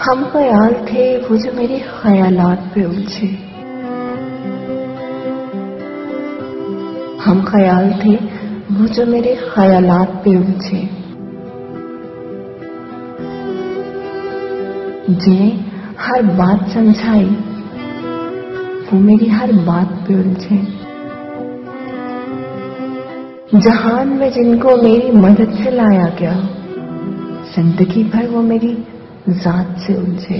हम ख्याल थे वो जो मेरे ख्यालात पे उलझे। हम ख्याल थे वो जो मेरे ख्यालात पे उलझे, जिन्हें हर बात समझाई वो मेरी हर बात पे उलझे। जहान में जिनको मेरी मदद से लाया गया, जिंदगी भर वो मेरी जात से उलझे।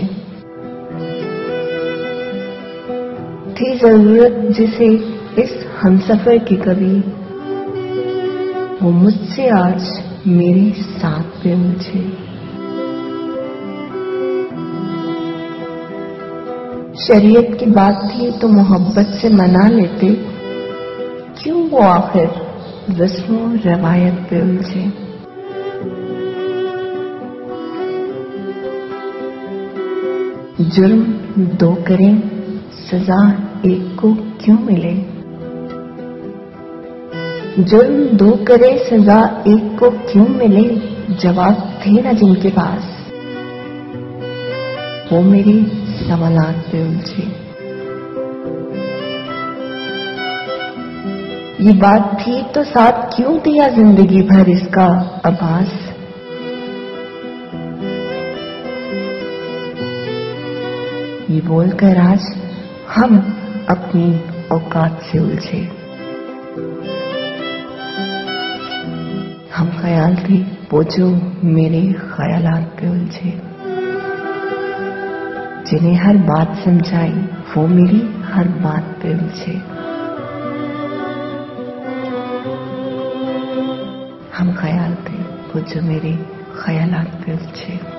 थी जरूरत जिसे इस हमसफर की कभी, वो मुझसे आज मेरे साथ पे उलझे। शरीयत की बात थी तो मोहब्बत से मना लेते, क्यों वो आखिर रस्मों रवायत पे उलझे। जुर्म दो करें सजा एक को क्यों मिले। जुर्म दो करे सजा एक को क्यों मिले, जवाब थे ना जिनके पास, वो मेरी सवालात पे उलझे। ये बात थी तो साथ क्यों दिया जिंदगी भर इसका आभास। ये बोलकर आज हम अपनी औकात से उलझे। हम ख्याल थे वो जो मेरे ख्यालात पे उलझे, जिन्हें हर बात समझाई वो मेरी हर बात पे उलझे। हम ख्याल थे वो जो मेरे ख्यालात पे उलझे।